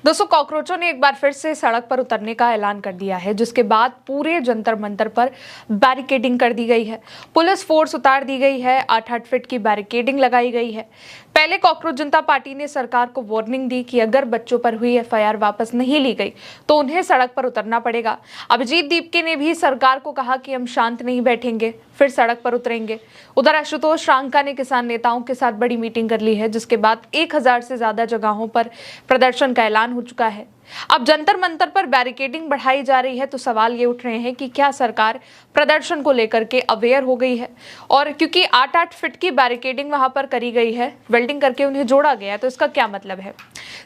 दोस्तों, कॉकरोचों ने एक बार फिर से सड़क पर उतरने का ऐलान कर दिया है, जिसके बाद पूरे जंतर मंतर पर बैरिकेडिंग कर दी गई है। पुलिस फोर्स उतार दी गई है, 8-8 फीट की बैरिकेडिंग लगाई गई है। पहले कॉकरोच जनता पार्टी ने सरकार को वार्निंग दी कि अगर बच्चों पर हुई एफआईआर वापस नहीं ली गई तो उन्हें सड़क पर उतरना पड़ेगा। अभिजीत दीपके ने भी सरकार को कहा कि हम शांत नहीं बैठेंगे, फिर सड़क पर उतरेंगे। उधर आशुतोष रांका ने किसान नेताओं के साथ बड़ी मीटिंग कर ली है, जिसके बाद 1000 से ज्यादा जगहों पर प्रदर्शन का ऐलान हो चुका है। अब जंतर मंतर पर बैरिकेडिंग बढ़ाई जा रही है तो सवाल ये उठ रहे हैं कि क्या सरकार प्रदर्शन को लेकर के अवेयर हो गई है। और क्योंकि 8-8 फीट की बैरिकेडिंग वहां पर करी गई है, वेल्डिंग करके उन्हें जोड़ा गया है, तो इसका क्या मतलब है।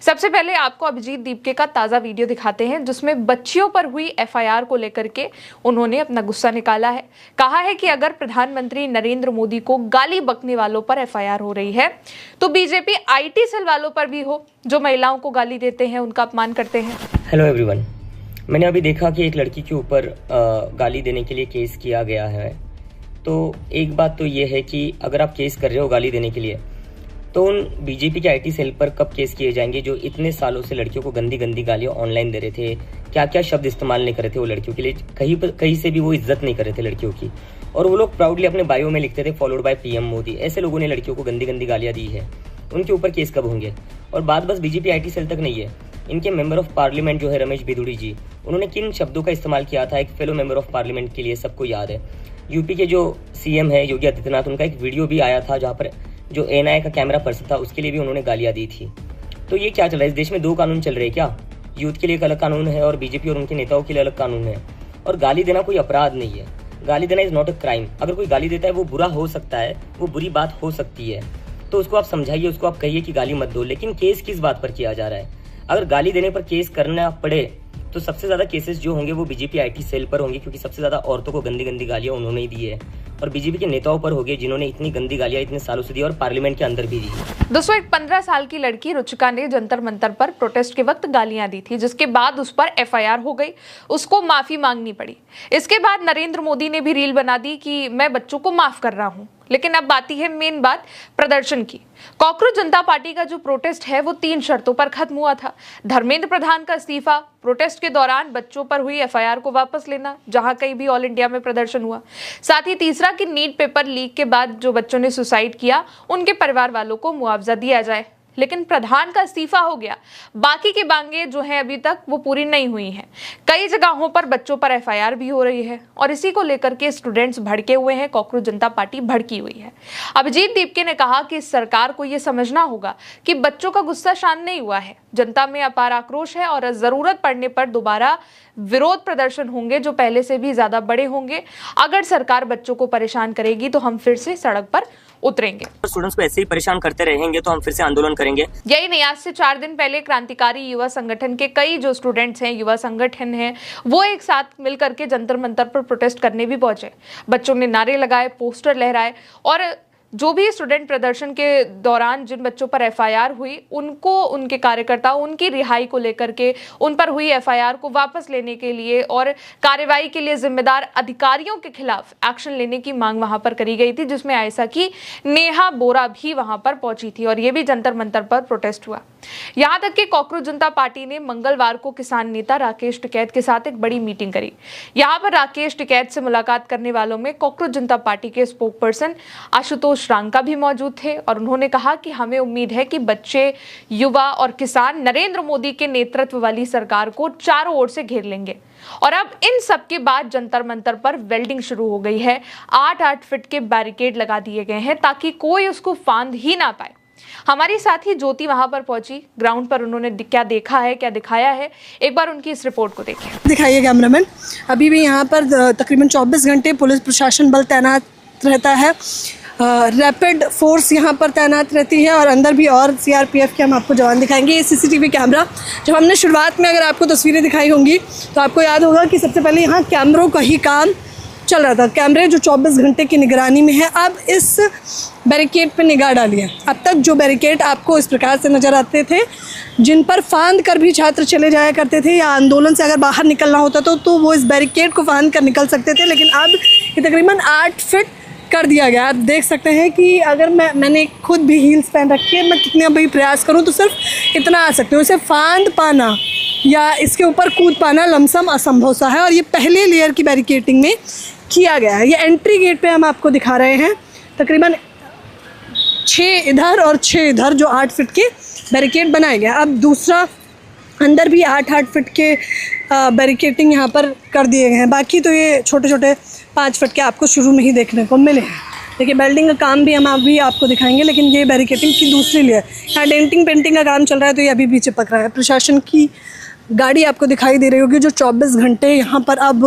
सबसे पहले आपको अभिजीत दीपके का ताजा वीडियो दिखाते हैं, जिसमें बच्चियों पर हुई एफआईआर को लेकर के उन्होंने अपना गुस्सा निकाला है। कहा है कि अगर प्रधानमंत्री नरेंद्र मोदी को गाली बकने वालों पर एफआईआर हो रही है तो बीजेपी आईटी सेल वालों पर भी हो, जो महिलाओं को गाली देते हैं, उनका अपमान करते हैं। हेलो एवरीवन, मैंने अभी देखा कि एक लड़की के ऊपर गाली देने के लिए केस किया गया है। तो एक बात तो ये है कि अगर आप केस कर रहे हो गाली देने के लिए, तो उन बीजेपी के आईटी सेल पर कब केस किए जाएंगे जो इतने सालों से लड़कियों को गंदी गंदी गालियां ऑनलाइन दे रहे थे। क्या क्या शब्द इस्तेमाल नहीं कर रहे थे वो लड़कियों के लिए, कहीं से भी वो इज्जत नहीं कर रहे थे लड़कियों की। और वो लोग प्राउडली अपने बायो में लिखते थे फॉलोड बाय पीएम मोदी। ऐसे लोगों ने लड़कियों को गंदी गंदी गालियां दी है, उनके ऊपर केस कब होंगे। और बात बस बीजेपी आईटी सेल तक नहीं है, इनके मेंबर ऑफ पार्लियामेंट जो है रमेश बिधूड़ी जी, उन्होंने किन शब्दों का इस्तेमाल किया था एक फेलो मेंबर ऑफ पार्लियामेंट के लिए सबको याद है। यूपी के जो सीएम है योगी आदित्यनाथ, उनका एक वीडियो भी आया था जहाँ पर जो एनआई का कैमरा पर्सन था उसके लिए भी उन्होंने गालियां दी थी। तो ये क्या चल रहा है, इस देश में दो कानून चल रहे हैं क्या। यूथ के लिए एक अलग कानून है और बीजेपी और उनके नेताओं के लिए अलग कानून है। और गाली देना कोई अपराध नहीं है, गाली देना इज नॉट अ क्राइम। अगर कोई गाली देता है वो बुरा हो सकता है, वो बुरी बात हो सकती है, तो उसको आप समझाइए, उसको आप कहिए कि गाली मत दो। लेकिन केस किस बात पर किया जा रहा है। अगर गाली देने पर केस करना पड़े तो सबसे ज्यादा केसेस जो होंगे वो बीजेपी आईटी सेल पर होंगे, क्योंकि सबसे ज्यादा औरतों को गंदी गंदी गालियां उन्होंने ही दी है। और बीजेपी के नेताओं पर होंगे जिन्होंने इतनी गंदी गालियां इतने सालों से दी और पार्लियामेंट के अंदर भी दी। दोस्तों, एक 15 साल की लड़की रुचिका ने जंतर मंतर पर प्रोटेस्ट के वक्त गालियां दी थी, जिसके बाद उस पर एफआईआर हो गई, उसको माफी मांगनी पड़ी। इसके बाद नरेंद्र मोदी ने भी रील बना दी कि मैं बच्चों को माफ कर रहा हूं। लेकिन अब आती है मेन बात प्रदर्शन की। कॉकरोच जनता पार्टी का जो प्रोटेस्ट है वो 3 शर्तों पर खत्म हुआ था। धर्मेंद्र प्रधान का इस्तीफा, प्रोटेस्ट के दौरान बच्चों पर हुई एफआईआर को वापस लेना, जहां कहीं भी ऑल इंडिया में प्रदर्शन हुआ। साथ ही तीसरा कि नीट पेपर लीक के बाद जो बच्चों ने सुसाइड किया उनके परिवार वालों को मुआवजा दिया जाए। लेकिन प्रधान का इस्तीफा हो गया, बाकी की मांगे जो है अभी तक वो पूरी नहीं हुई हैं। कई जगहों पर बच्चों पर एफआईआर भी हो रही है और इसी को लेकर के स्टूडेंट्स भड़के हुए हैं, कॉकरोच जनता पार्टी भड़की हुई है। अभिजीत दीपके ने कहा कि सरकार को ये समझना होगा कि बच्चों का गुस्सा शांत नहीं हुआ है, जनता में अपार आक्रोश है और जरूरत पड़ने पर दोबारा विरोध प्रदर्शन होंगे जो पहले से भी ज्यादा बड़े होंगे। अगर सरकार बच्चों को परेशान करेगी तो हम फिर से सड़क पर उतरेंगे। स्टूडेंट्स को ऐसे ही परेशान करते रहेंगे तो हम फिर से आंदोलन करेंगे। यही नहीं, आज से 4 दिन पहले क्रांतिकारी युवा संगठन के कई जो स्टूडेंट्स हैं, युवा संगठन हैं, वो एक साथ मिलकर के जंतर मंतर पर प्रोटेस्ट करने भी पहुंचे। बच्चों ने नारे लगाए, पोस्टर लहराए और जो भी स्टूडेंट प्रदर्शन के दौरान जिन बच्चों पर एफआईआर हुई उनको, उनके कार्यकर्ताओं, उनकी रिहाई को लेकर के, उन पर हुई एफआईआर को वापस लेने के लिए और कार्रवाई के लिए जिम्मेदार अधिकारियों के खिलाफ एक्शन लेने की मांग वहां पर करी गई थी, जिसमें आयसा की नेहा बोरा भी वहां पर पहुंची थी और ये भी जंतर मंतर पर प्रोटेस्ट हुआ। यहां तक कि कॉकरोच जनता पार्टी ने मंगलवार को किसान नेता राकेश टिकैत के साथ एक बड़ी मीटिंग करी। यहां पर राकेश टिकैत से मुलाकात करने वालों में कॉकरोच जनता पार्टी के स्पोक पर्सन आशुतोष रांका भी मौजूद थे और उन्होंने कहा कि हमें उम्मीद है कि बच्चे, युवा और किसान नरेंद्र मोदी के नेतृत्व वाली सरकार को चारों ओर से घेर लेंगे। और अब इन सब के बाद जंतर मंतर पर वेल्डिंग शुरू हो गई है। 8-8 फीट के बैरिकेड लगा दिए गए हैं ताकि कोई उसको फांद ही ना पाए। हमारी साथी ज्योति वहां पर पहुंची, ग्राउंड पर उन्होंने क्या देखा है, क्या दिखाया है, एक बार उनकी इस रिपोर्ट को देखें। दिखाइए कैमरामैन। अभी भी यहाँ पर तकरीबन 24 घंटे पुलिस प्रशासन बल तैनात रहता है, रैपिड फोर्स यहाँ पर तैनात रहती है और अंदर भी और सीआरपीएफ के हम आपको जवान दिखाएंगे। ये सीसीटीवी कैमरा, जब हमने शुरुआत में अगर आपको तस्वीरें दिखाई होंगी तो आपको याद होगा कि सबसे पहले यहाँ कैमरों का ही काम चल रहा था, कैमरे जो 24 घंटे की निगरानी में है। अब इस बैरिकेड पे निगाह डालिए। अब तक जो बैरिकेड आपको इस प्रकार से नज़र आते थे, जिन पर फांद कर भी छात्र चले जाया करते थे या आंदोलन से अगर बाहर निकलना होता तो वो इस बैरिकेड को फांद कर निकल सकते थे, लेकिन अब ये तकरीबन 8 फीट कर दिया गया। आप देख सकते हैं कि अगर मैंने खुद भी हील्स पहन रखी है, मैं कितना भी प्रयास करूं तो सिर्फ इतना आ सकती हूँ। इसे फांद पाना या इसके ऊपर कूद पाना लमसम असंभव सा है। और ये पहले लेयर की बैरिकेटिंग में किया गया है। ये एंट्री गेट पे हम आपको दिखा रहे हैं, तकरीबन 6 इधर और 6 इधर जो 8 फीट के बैरिकेड बनाए गए। अब दूसरा अंदर भी 8-8 फीट के बैरिकेटिंग यहाँ पर कर दिए गए हैं। बाकी तो ये छोटे छोटे 5 फीट के आपको शुरू में ही देखने को मिले हैं। देखिए बेल्डिंग का काम भी हम अभी आपको दिखाएंगे, लेकिन ये बैरिकेटिंग की दूसरी लेयर। यहाँ डेंटिंग पेंटिंग का काम चल रहा है, तो ये अभी भी चिपक रहा है। प्रशासन की गाड़ी आपको दिखाई दे रही होगी जो 24 घंटे यहाँ पर अब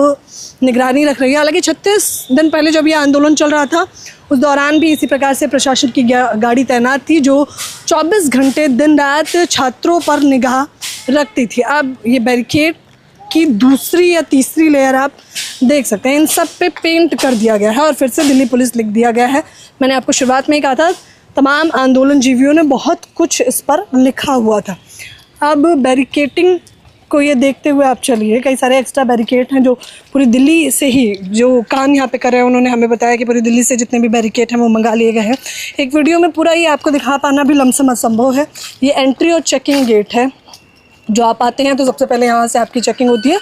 निगरानी रख रही है। हालांकि 36 दिन पहले जब ये आंदोलन चल रहा था उस दौरान भी इसी प्रकार से प्रशासन की गाड़ी तैनात थी जो 24 घंटे दिन रात छात्रों पर निगाह रखती थी। अब ये बैरिकेड की दूसरी या तीसरी लेयर आप देख सकते हैं। इन सब पे पेंट कर दिया गया है और फिर से दिल्ली पुलिस लिख दिया गया है। मैंने आपको शुरुआत में ही कहा था, तमाम आंदोलन जीवियों ने बहुत कुछ इस पर लिखा हुआ था। अब बैरिकेटिंग को ये देखते हुए आप चलिए, कई सारे एक्स्ट्रा बैरिकेड हैं जो पूरी दिल्ली से ही जो काम यहाँ पे कर रहे हैं उन्होंने हमें बताया कि पूरी दिल्ली से जितने भी बैरिकेड हैं वो मंगा लिए गए हैं। एक वीडियो में पूरा ये आपको दिखा पाना भी लमसम असंभव है। ये एंट्री और चेकिंग गेट है। जो आप आते हैं तो सबसे पहले यहाँ से आपकी चेकिंग होती है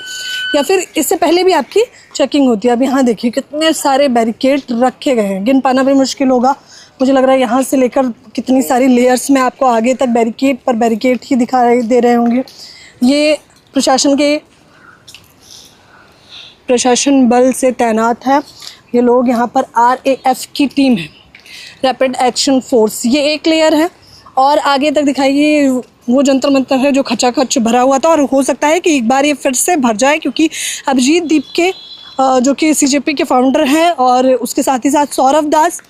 या फिर इससे पहले भी आपकी चेकिंग होती है। अब यहाँ देखिए कितने सारे बैरिकेड रखे गए हैं, गिन पाना भी मुश्किल होगा। मुझे लग रहा है यहाँ से लेकर कितनी सारी लेयर्स में आपको आगे तक बैरिकेड पर बैरिकेड ही दिखाई दे रहे होंगे। ये प्रशासन बल से तैनात है। ये लोग यहाँ पर RAF की टीम है, रैपिड एक्शन फोर्स। ये एक लेयर है और आगे तक दिखाइए वो जंतर मंतर है जो खचाखच भरा हुआ था और हो सकता है कि एक बार ये फिर से भर जाए, क्योंकि अभिजीत दीपके जो कि CJP के फाउंडर हैं और उसके साथ ही साथ सौरभ दास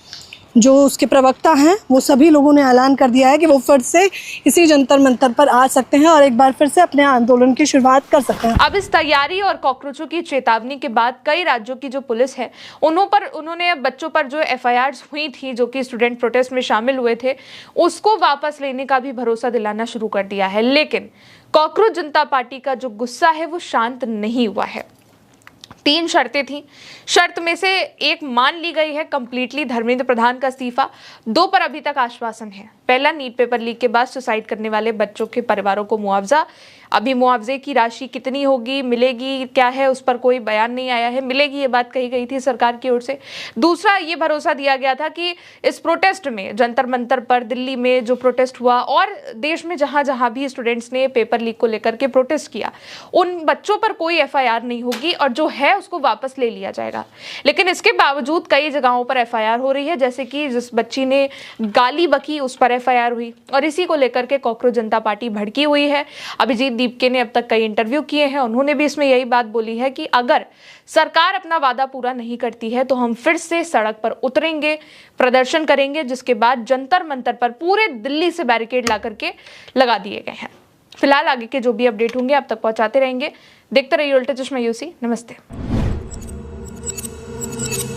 जो उसके प्रवक्ता हैं, वो सभी लोगों ने ऐलान कर दिया है कि वो फिर से इसी जंतर मंतर पर आ सकते हैं और एक बार फिर से अपने आंदोलन की शुरुआत कर सकते हैं। अब इस तैयारी और कॉकरोचों की चेतावनी के बाद कई राज्यों की जो पुलिस है उन्होंने बच्चों पर जो FIRs हुई थी जो कि स्टूडेंट प्रोटेस्ट में शामिल हुए थे उसको वापस लेने का भी भरोसा दिलाना शुरू कर दिया है। लेकिन कॉकरोच जनता पार्टी का जो गुस्सा है वो शांत नहीं हुआ है। 3 शर्तें थी। शर्त में से एक मान ली गई है कंप्लीटली, धर्मेंद्र प्रधान का इस्तीफा। 2 पर अभी तक आश्वासन है। पहला, नीट पेपर लीक के बाद सुसाइड करने वाले बच्चों के परिवारों को मुआवजा। अभी मुआवजे की राशि कितनी होगी, मिलेगी क्या है, उस पर कोई बयान नहीं आया है। मिलेगी ये बात कही गई थी सरकार की ओर से। दूसरा, ये भरोसा दिया गया था कि इस प्रोटेस्ट में जंतर मंतर पर दिल्ली में जो प्रोटेस्ट हुआ और देश में जहां जहां भी स्टूडेंट्स ने पेपर लीक को लेकर के प्रोटेस्ट किया उन बच्चों पर कोई FIR नहीं होगी और जो है उसको वापस ले लिया जाएगा। लेकिन इसके बावजूद कई जगहों पर FIR हो रही है, जैसे कि जिस बच्ची ने गाली बकी उस पर FIR हुई और इसी को लेकर के कॉकरोच जनता पार्टी भड़की हुई है। अभिजीत दीपके ने अब तक कई इंटरव्यू किए हैं, उन्होंने भी इसमें यही बात बोली है कि अगर सरकार अपना वादा पूरा नहीं करती है तो हम फिर से सड़क पर उतरेंगे, प्रदर्शन करेंगे, जिसके बाद जंतर मंतर पर पूरे दिल्ली से बैरिकेड ला करके लगा दिए गए हैं। फिलहाल आगे के जो भी अपडेट होंगे आप तक पहुंचाते रहेंगे। देखते रहिए उल्टा चश्मा UC। नमस्ते।